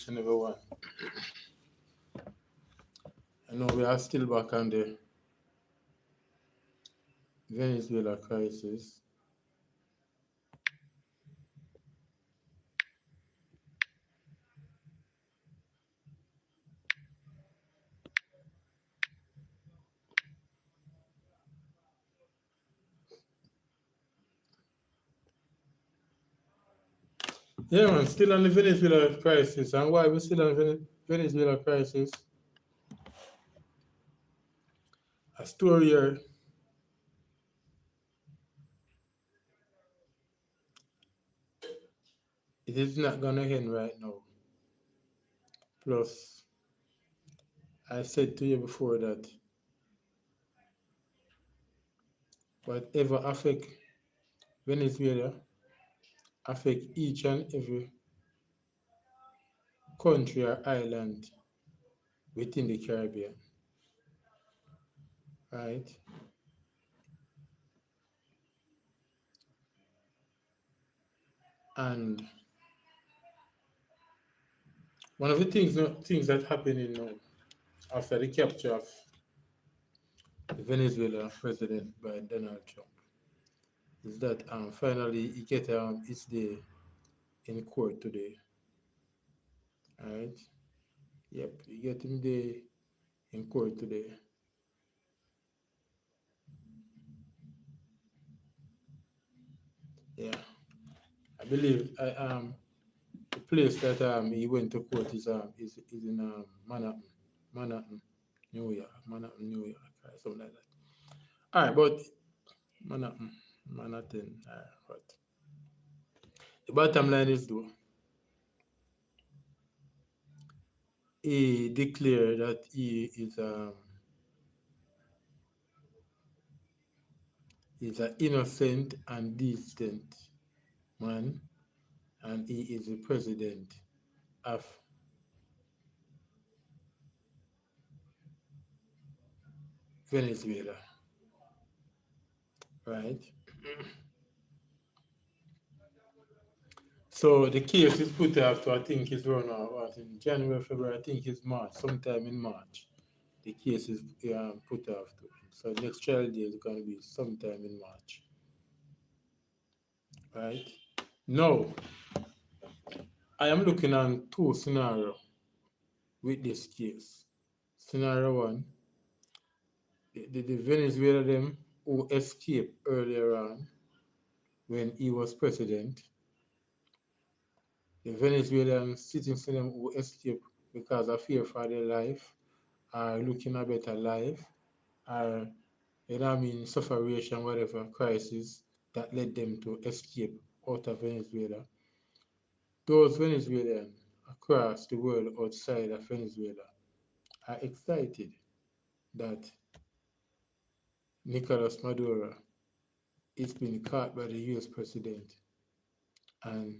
each and every one. I know we are still back on the Venezuela crisis. Yeah, man, still on the Venezuela crisis. And why we still on the Venezuela crisis? A story here. It is not gonna end right now. Plus, I said to you before that whatever affect Venezuela affect each and every country or island within the Caribbean, right? And one of the things that happened after the capture of the Venezuela president by Donald Trump is that finally he get his day in court today, right? Yep, he get him day in court today. Yeah, I believe the place that he went to court is in Manhattan, New York, Manhattan, New York, right? Something like that. All right, but Manhattan. But the bottom line is though, he declared that he is an innocent and decent man, and he is the president of Venezuela, right? So the case is put after I think it's run out what, in January, February, I think it's March, sometime in March. The case is put after. So next trial day is going to be sometime in March, right? Now, I am looking at two scenarios with this case. Scenario one, the Venezuelan who escaped earlier on when he was president, the Venezuelan citizens who escaped because of fear for their life are looking a better life, are sufferation, whatever crisis that led them to escape out of Venezuela. Those Venezuelans across the world outside of Venezuela are excited that Nicolas Maduro is being caught by the US president and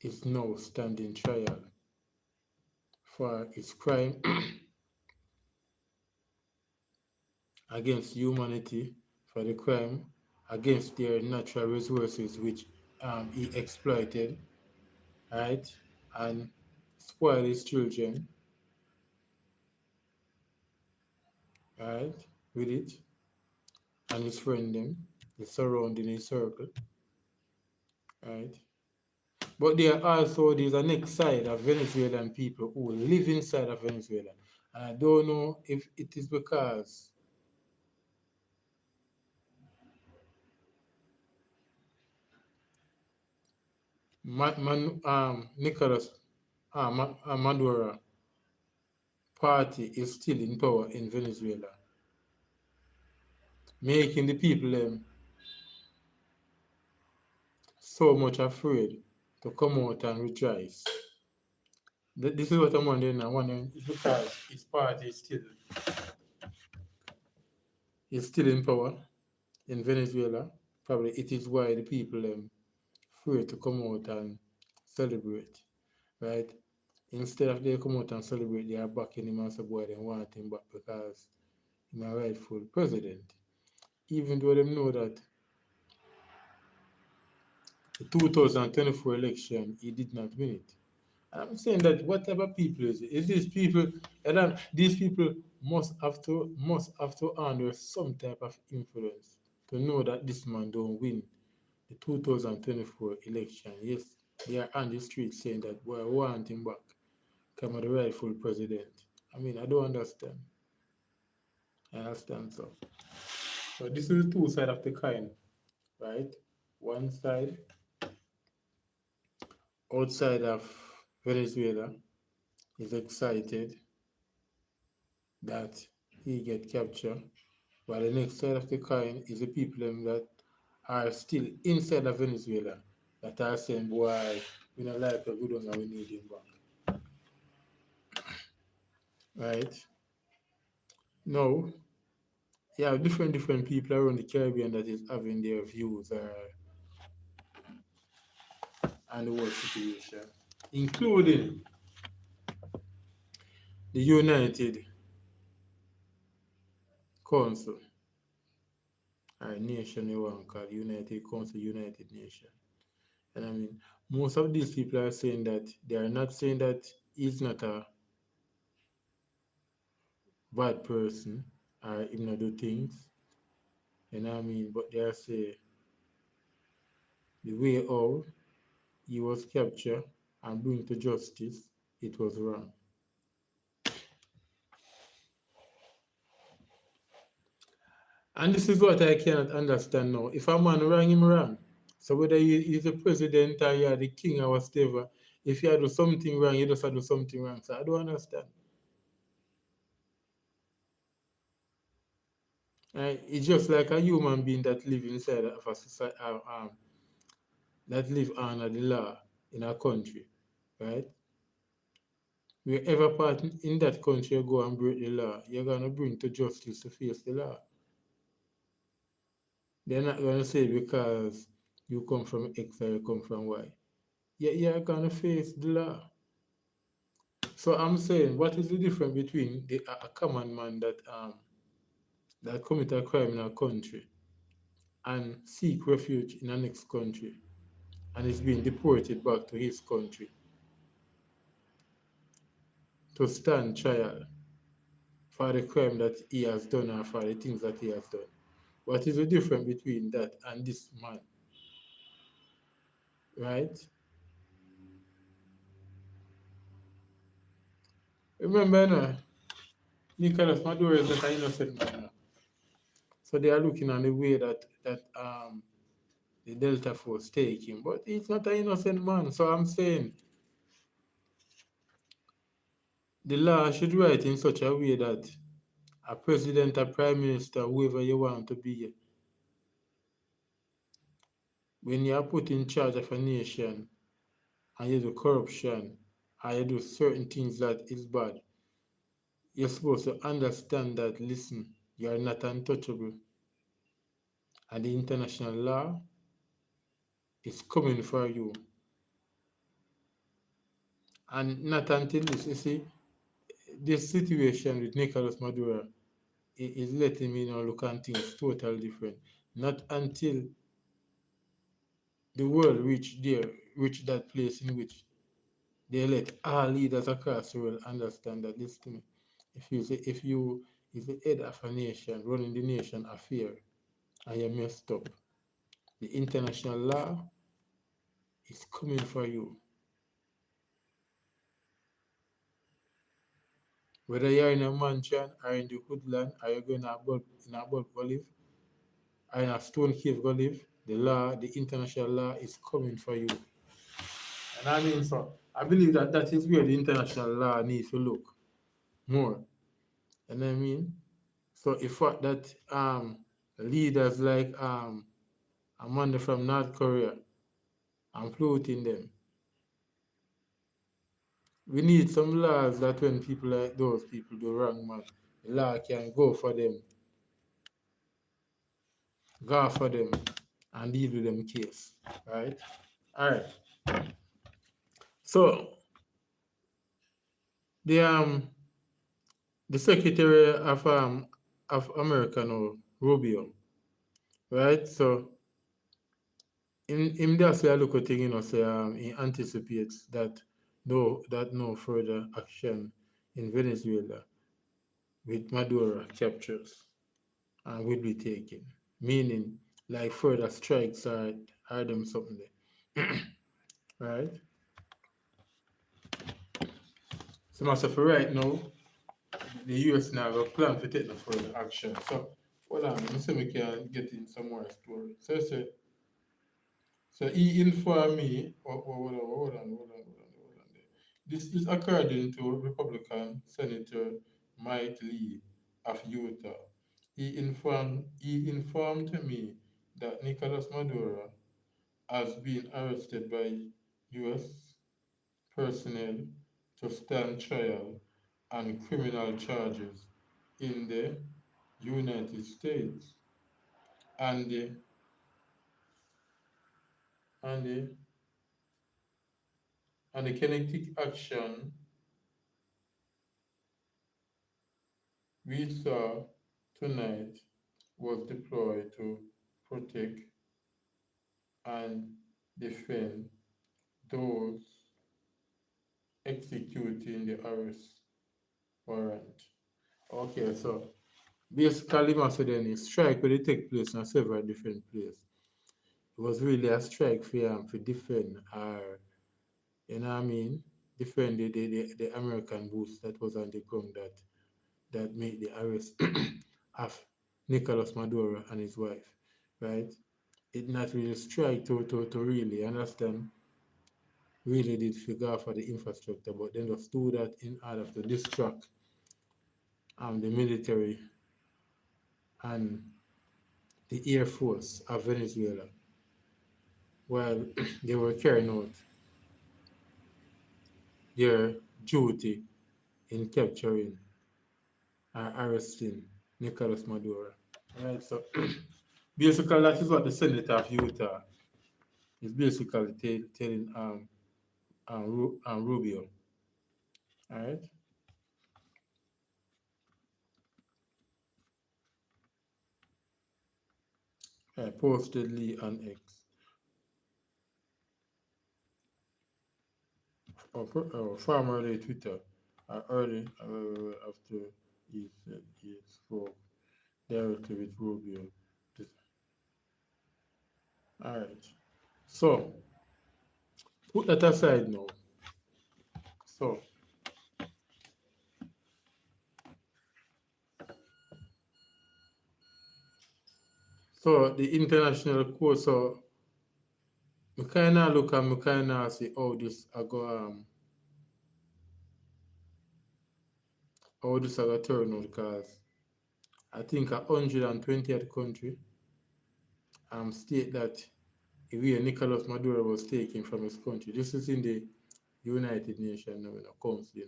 is now standing trial for his crime against humanity, for the crime against their natural resources which he exploited, right, and spoil his children, right, with it, and his friend them, the surrounding his circle, right. But there are also there's a next side of Venezuelan people who live inside of Venezuela. And I don't know if it is because Nicolas Maduro party is still in power in Venezuela, making the people so much afraid to come out and rejoice. This is what I'm wondering now. Wondering it's because his party is still in power in Venezuela. Probably it is why the people afraid to come out and celebrate, right? Instead of they come out and celebrate, they are backing him and say, boy, they want him back because he's a rightful president. Even though they know that the 2024 election, he did not win it. I'm saying that whatever people is these people, and then these people must have to under some type of influence to know that this man don't win the 2024 election. Yes, they are on the street saying that boy, I want him back. Come on, the rightful president. I mean, I don't understand. I understand so. So this is the two side of the coin, right? One side outside of Venezuela is excited that he get captured, while the next side of the coin is the people that are still inside of Venezuela that are saying, boy, we don't like a good one and we need him back. Right? Now, yeah, different people around the Caribbean that is having their views on the whole situation, including the United Council, or nation you want called United Council, United Nation. And I mean, most of these people are saying that they are not saying that he's not a bad person or him not do things, you know what I mean? But they are saying the way how he was captured and bring to justice, it was wrong. And this is what I cannot understand now. If a man wrong, him wrong. So whether he's the president or you're the king or whatever, if you do something wrong, you just do something wrong. So I don't understand. It's just like a human being that live inside of a society, that live under the law in a country, right? Wherever part in that country you go and break the law, you're gonna bring to justice to face the law. They're not gonna say because you come from X or you come from Y. Yeah, you're gonna face the law. So I'm saying, what is the difference between a common man that commit a crime in a country and seek refuge in the next country and is being deported back to his country to stand trial for the crime that he has done or for the things that he has done? What is the difference between that and this man? Right? Remember, Nicolas Maduro is not an innocent man. So they are looking on the way that the Delta Force take him, but he's not an innocent man. So I'm saying the law should write in such a way that a president, a prime minister, whoever you want to be, when you are put in charge of a nation and you do corruption and you do certain things that is bad, you're supposed to understand that, listen, you are not untouchable. And the international law is coming for you. And not until this, you see, this situation with Nicolas Maduro is letting me now look at things totally different. Not until the world reach that place in which they let all leaders across the world understand that, listen to me, if you is the head of a nation, running the nation affair, and you messed up, the international law is coming for you. Whether you're in a mansion or in the woodland or you're going in a bulb olive or in a stone cave go live, the international law is coming for you. And I mean, so I believe that that is where the international law needs to look more. And I mean, so if what that leaders like Amanda from North Korea, I'm floating them. We need some laws that when people like those people do wrong, man, the law can go for them and deal with them case. Right? Alright. So the the Secretary of America now, Rubio, right? So in that say I look at thing, say he anticipates that no further action in Venezuela with Maduro captures will be taken. Meaning, like further strikes are them something there. Right? So myself for right now, the US now have a plan to take the further action. So hold on, let me see if we can get in some more story. So he informed me, hold on there. This is according to Republican Senator Mike Lee of Utah. He informed me that Nicolas Maduro has been arrested by US personnel to stand trial on criminal charges in the United States. And the and the and the kinetic action we saw tonight was deployed to protect and defend those executing the arrest warrant. Okay, so basically, Macedon strike will take place in several different places. It was really a strike for defend our, you know what I mean, defend the American boots that was on the ground that made the arrest of Nicolas Maduro and his wife, right? It not really strike to really understand, really did figure for the infrastructure, but then just do that in order to distract the military and the Air Force of Venezuela while they were carrying out their duty in capturing or arresting Nicolas Maduro. Right, so basically that is what the Senator of Utah is basically telling Rubio. All right, postedly on X or formerly Twitter, early after he said he spoke directly with Rubio. All right, so put that aside now. So, so the international court, so we kind of look and we kind of see how this are turn out because I think 120th country state that where Nicolas Maduro was taken from his country. This is in the United Nations Council,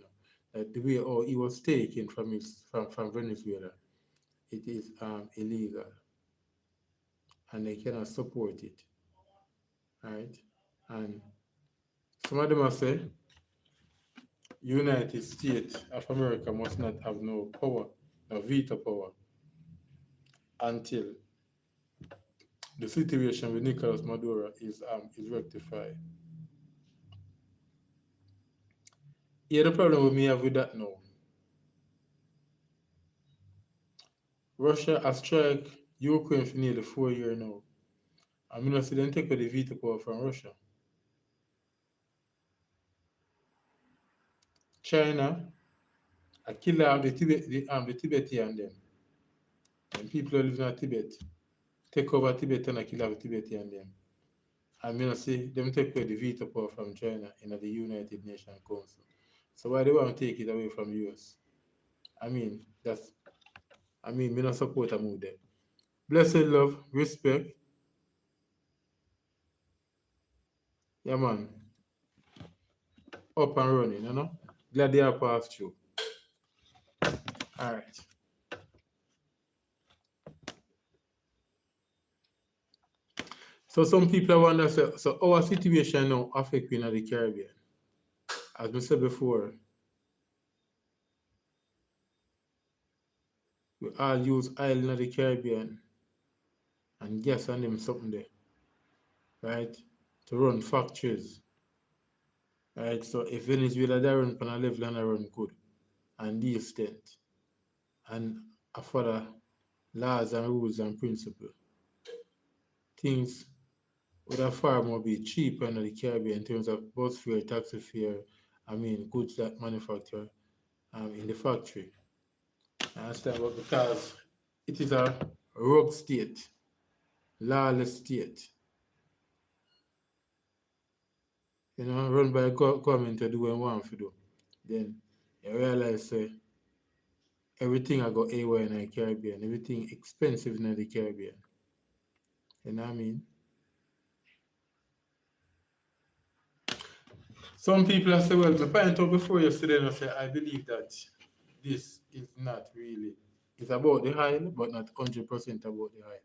that the way how he was taken from Venezuela, it is illegal and they cannot support it, right? And some of them are say United States of America must not have no power, no veto power until the situation with Nicolas Maduro is rectified. Yeah, the problem with me have with that now. Russia has struck Ukraine for nearly 4 years now. I mean, I see them take away the veto power from Russia. China, a killer of the Tibetan them. And people who live in Tibet, take over Tibet and a kill of the Tibetan them. I mean, I see them take away the veto power from China in the United Nations Council. So why they want to take it away from US? I mean, me not support a move there. Blessed love, respect. Yeah, man. Up and running, Glad they are passed through. All right. So some people wonder, so our situation now affect in the Caribbean. As we said before, we all use oil in the Caribbean and gas and them something there, right? To run factories, Right? So if Venezuela they run on a level and I run good and decent and follow laws and rules and principles, things would have far more be cheaper in the Caribbean in terms of both fare, taxi fare, I mean goods that manufacture in the factory. I understand, but because it is a rogue state, lawless state, run by government to do what they want to do, then you realize everything I got AY in the Caribbean, everything expensive in the Caribbean. You know what I mean? Some people have said, well, the point out before yesterday, and I say, I believe that this is not really, it's about the oil, but not 100% about the oil.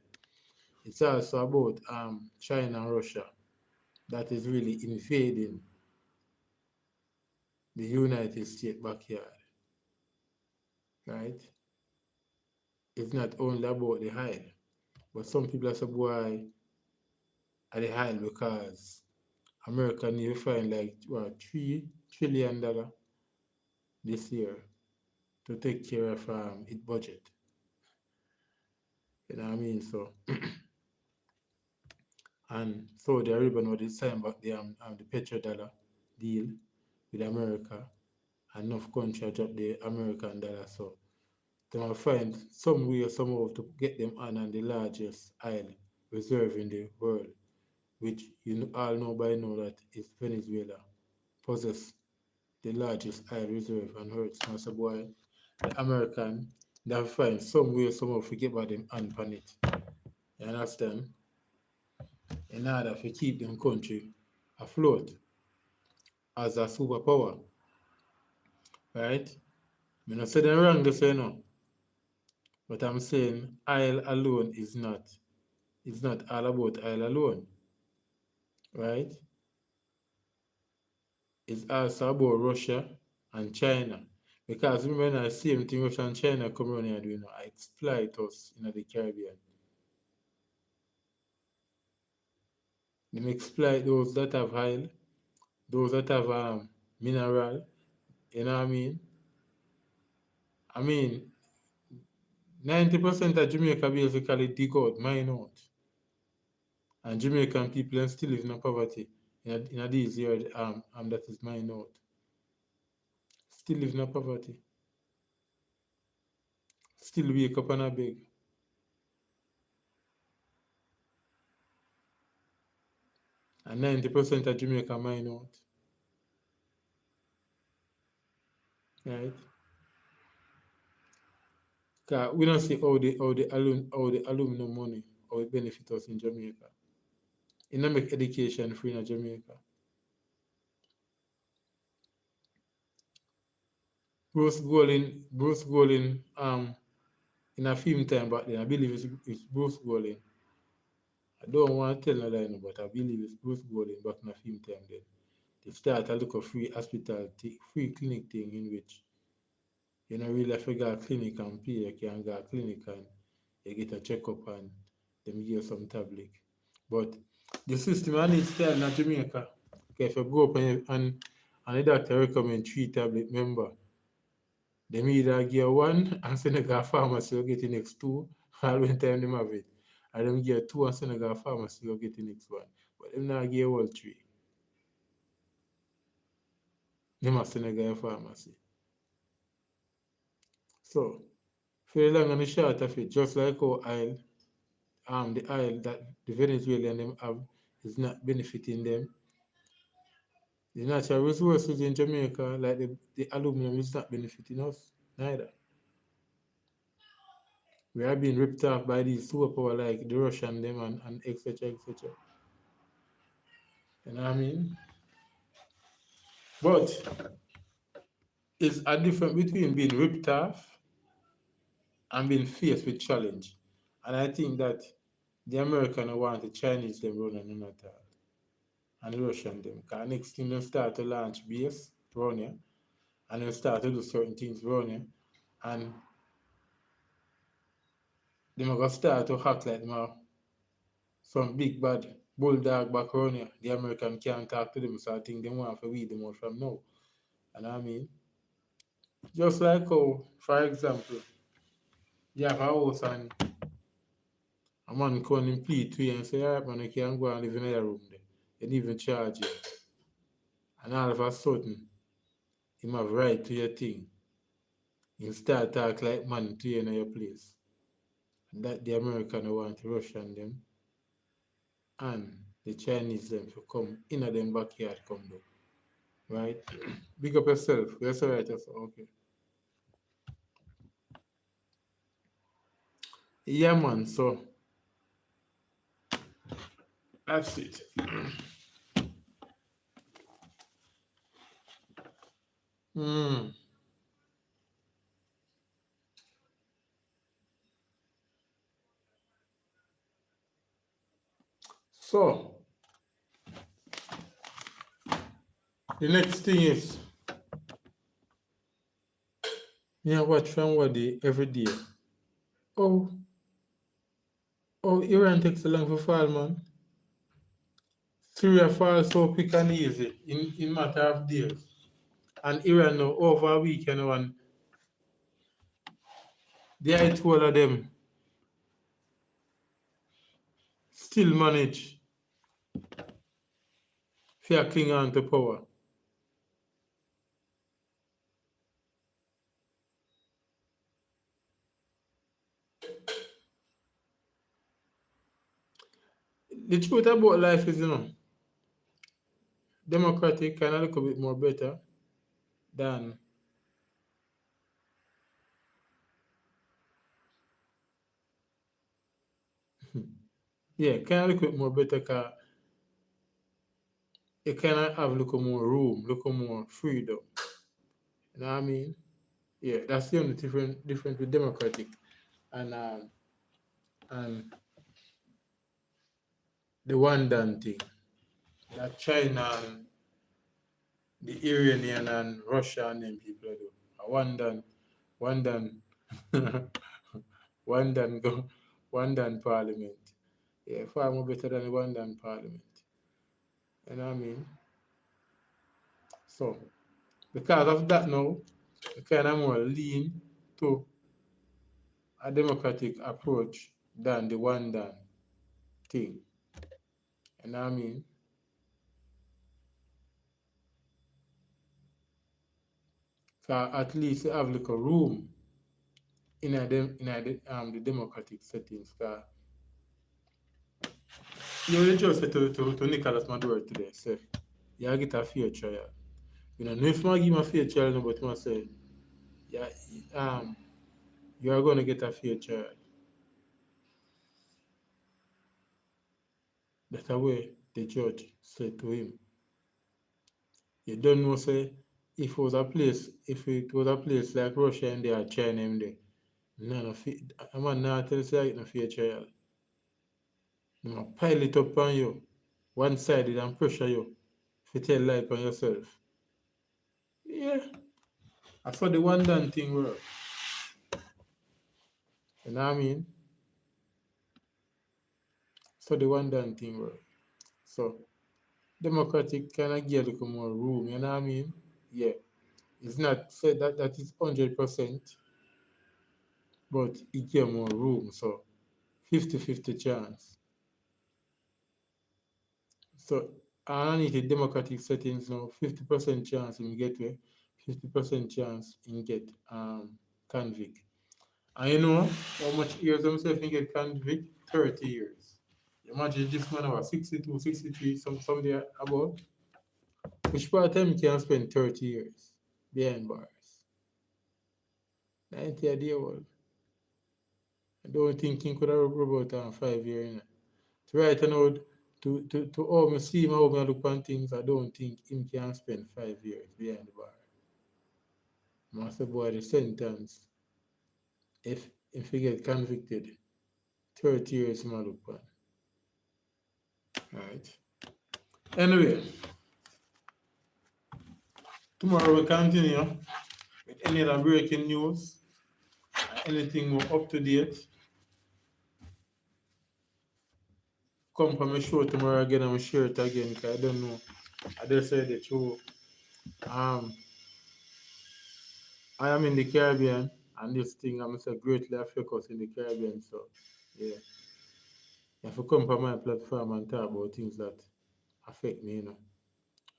It's also about China and Russia that is really invading the United States backyard, right? It's not only about the oil, but some people are saying, boy, at the oil because America need to find like what, $3 trillion this year to take care of its budget. You know what I mean? So, and Saudi Arabia now they sign back the petrodollar deal with America, and enough country drop the American dollar. So they will find some way or somehow to get them on the largest oil reserve in the world, which all know by now that is Venezuela possess the largest oil reserve on earth. And so boy, the American they have find some way or somehow to get by them on it. You understand? In order to keep them country afloat as a superpower, right? I'm not saying them wrong, they say no, but I'm saying oil alone is not. It's not all about oil alone, right? It's also about Russia and China. Because remember the same thing Russia and China come around here doing, exploit us in the Caribbean. They exploit those that have oil, those that have mineral, you know what I mean? I mean, 90% of Jamaica basically dig out, mine out. And Jamaican people still live in poverty in these years that is mine out. Still live in poverty. Still wake up and a beg. And 90% of Jamaica mine out. Right? Cause we don't see how the aluminum money how it benefit us in Jamaica. It not make education free in Jamaica. Bruce Golding in a film time back then, I believe it's Bruce Golding. I don't want to tell no lie, no, but I believe it's Bruce Golding back in a film time then. They start a look of free hospital, free clinic thing in which you know really have to go a clinic and pay, you can go a clinic and you get a checkup and them give you some tablet. But the system I need style in Jamaica. Okay, if you go up and the doctor recommend 3 tablet member, them either give one and Senegal pharmacy will get the next two, all when time them have it. And them give two and Senegal pharmacy will get the next one. But them not give all three. Them a Senegal pharmacy. So for the long and the short of it, just like how the oil that the Venezuelan them have is not benefiting them. The natural resources in Jamaica, like the aluminum, is not benefiting us neither. We are being ripped off by these superpower like the Russian them and etc. etc. You know what I mean? But it's a difference between being ripped off and being faced with challenge. And I think that the American want the Chinese them running on at all. And the Russian them. Because next thing they start to launch base around here and they start to do certain things around here. And they're going to start to act like them are some big bad. bulldog back around here. The American can't talk to them, so I think they want to weed them out from now. And I mean, just like how, for example, you have a house and a man come and plead to you and say, all right, man, you can go and live in another room there. They didn't even charge you. And all of a sudden, him have right to your thing. Him start talk like man to you in your place. And that the American want to rush on them and the Chinese them to come in them backyard come down. Right? Big up yourself. Yes, all right, yes, okay. Yeah man, so that's it. Mm. So the next thing is me I watch from what day every day. Oh, oh, Iran takes so long for fall, man. Syria falls so quick and easy in matter of days. And Iran now over a weekend and the I told of them still manage to cling on to power. The truth about life is, democratic kind of look a bit more better than yeah, kind of look a bit more better because you kind of have look more room, look more freedom. You know what I mean? Yeah, that's the only difference with democratic and the one done thing that China and the Iranian and Russia and them people do. One done, one done go, one done parliament. Yeah, far more better than the one done parliament. You know what I mean? So because of that now, we kind of more lean to a democratic approach than the one done thing. You know what I mean? So at least you have like a room the democratic settings. You just said to Nicolas Maduro today, say, you get a fair trial. You know if I give him a fair trial, no, but I say, yeah, you are going to get a fair trial. That's the way the judge said to him. You don't know, say, if it was a place like Russia and they are China him there, no, I'm not tell you say I get no fair trial. I'm going to pile it up on you, one sided and pressure you, if you tell lie on yourself. Yeah, I saw the one done thing work. You know what I mean? So the one done thing work. So democratic kind of give a little more room, you know what I mean? Yeah. It's not said that is 100%, but it give more room. So 50-50 chance. So underneath the democratic settings now, 50% chance in get way, 50% chance in get convict. And you know how much years themselves in get convict? 30 years. Imagine this man was 62, 63, something about. Which part of time can spend 30 years behind bars? 90 a day old. I don't think he could have rub out 5 years. You know. So right now, to how me see how me look on things, I don't think him can spend 5 years behind the bar. Master boy, the sentence, if he get convicted, 30 years my look on. Alright. Anyway, tomorrow we continue with any other breaking news, anything more up to date. come for my show tomorrow again and share it again because I don't know. I just said it too. Um, I am in the Caribbean and this thing I'm so greatly affect in the Caribbean. So yeah, you have to come for my platform and talk about things that affect me,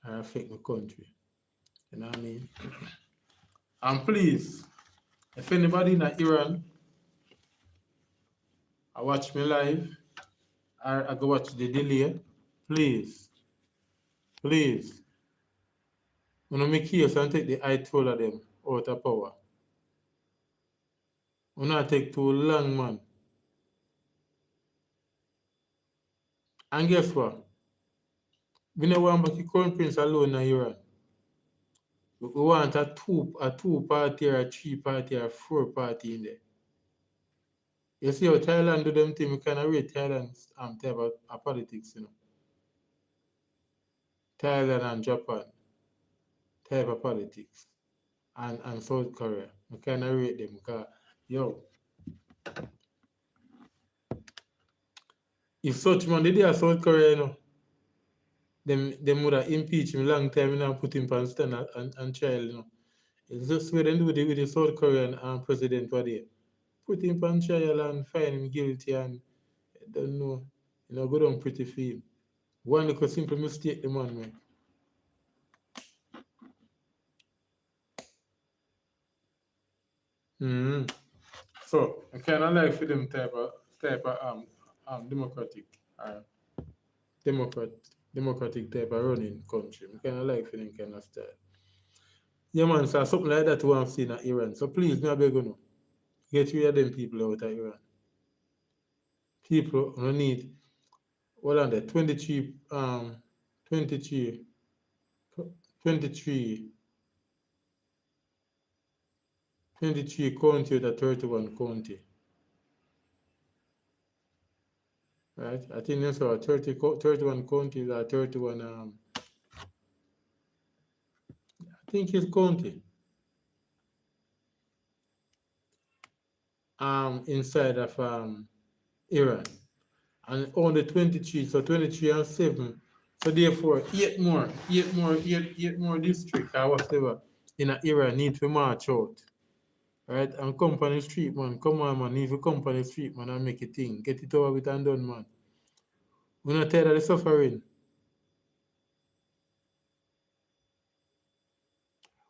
or affect my country. You know what I mean? And please, if anybody in Iran, I watch me live, or I go watch the delay, please, please, you know, make case and take the eye toll of them out of power. You not take too long, man. And guess what? We don't want the crown prince alone in Iran. We want a two party or a three party or a four party in there. You see how Thailand do them thing, we kind of rate Thailand type of politics, Thailand and Japan type of politics. And South Korea. We kind of rate them because, yo, if such man did have South Korea, them would have impeached him long time, put him on stand and trial. It's just what they do with the South Korean president what they put him on trial and find him guilty and I don't know, go down pretty for him. One little simple mistake the man make. Mm-hmm. So I kinda like for them type of democratic democrat democratic type of running country. I kinda like for them kind of style. Yeah man, so something like that we have seen in Iran. So please, me I beg you, get rid of them people out of Iran. People no need what are they? 23 23 23 county to 31 county. Right? I think that's what 31 counties or 31 I think it's county inside of Iran. And only 23, so 23 and 7. So therefore eight more district or whatever in Iran need to march out. Right? And company street man, come on man, need to company street man and make a thing. Get it over with and done man. We're not tired of the suffering.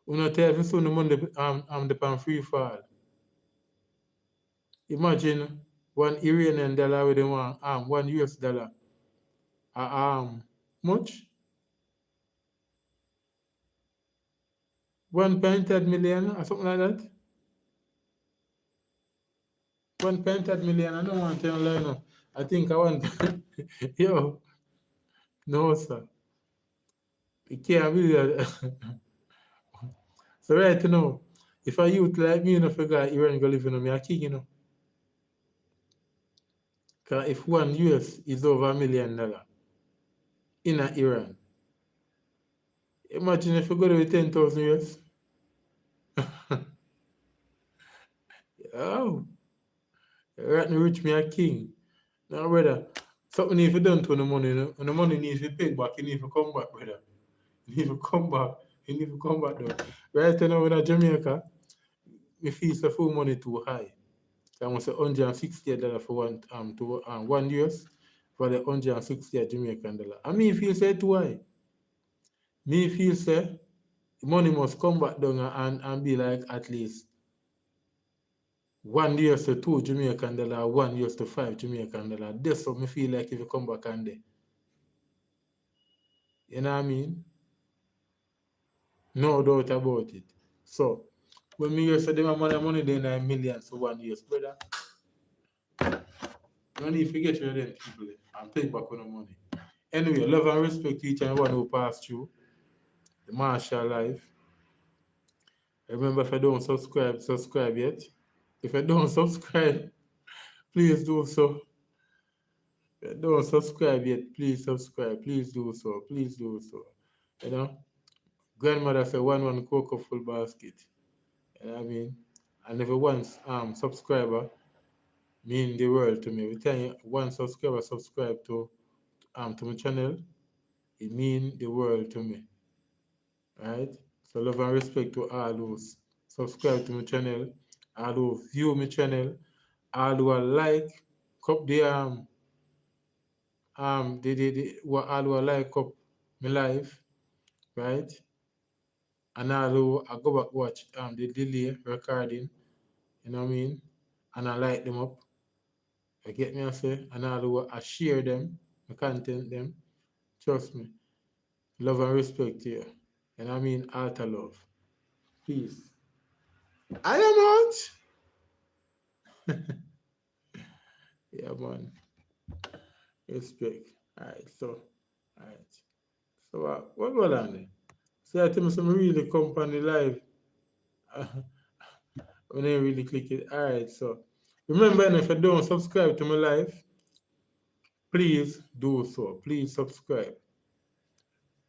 We're not tired of soon the money the pan free fall. Imagine one Iranian dollar with them one US dollar. Much? 1.8 million or something like that? 1.8 million, I don't want to tell you no. I think I want yo, no sir. You can't believe that. So right now, if a youth like me, figure Iran go live in me a king, Because if one US is over $1 million in Iran, imagine if you go to 10,000 US. Oh, right now rich me a king. Now brother, something need to be done to the money, and the money needs to be paid back, you need to come back, brother. You need to come back. You need to come back though. Right now in Jamaica, we feel the full money too high. So I must say $160 for one US for the 160 Jamaican dollar. I mean feel say too high. Me feel say money must come back down and be like at least $1 to $2 Jamaican, $1 to $5 Jamaican. That's what me feel like if you come back and there. You know what I mean? No doubt about it. So when me hear say them have money they 9 million for 1 year, brother. You need to get rid of them people and pay back on the money. Anyway, love and respect to each and everyone who passed through the martial life. Remember, if you don't subscribe yet. If you don't subscribe, please do so. If you don't subscribe yet, please subscribe. Please do so. Please do so. You know, grandmother said one cocoa full basket. You know what I mean? And if you want subscriber mean the world to me. We tell you one subscriber subscribe to to my channel, it mean the world to me, right? So love and respect to all who subscribe to my channel, all who view my channel, all who are like up all who are like up my life, right? And all who I go back watch the delay recording, you know what I mean? And I like them up. I get me I say, and all who I share them, I content them. Trust me. Love and respect here. And I mean utter love. Peace. I am out. Yeah, man. Respect. Alright, so alright. So what going on there? See I tell me some really company live. When I really click it. Alright, so remember if you don't subscribe to my live, please do so. Please subscribe.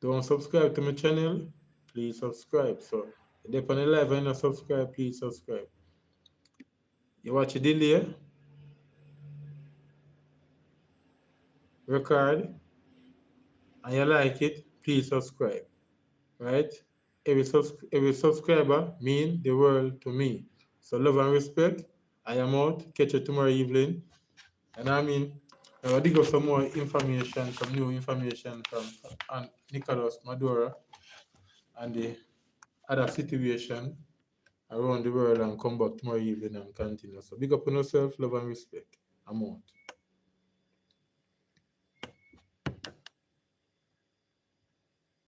Don't subscribe to my channel, please subscribe. So if on the live and not subscribe, please subscribe. You watch a delay, record, and you like it, please subscribe. Right? Every subscriber mean the world to me. So love and respect. I am out. Catch you tomorrow evening. And I mean, I will dig up some more information, some new information from Nicolas Maduro and the other situation around the world and come back tomorrow evening and continue. So big up on yourself, love and respect. I'm out.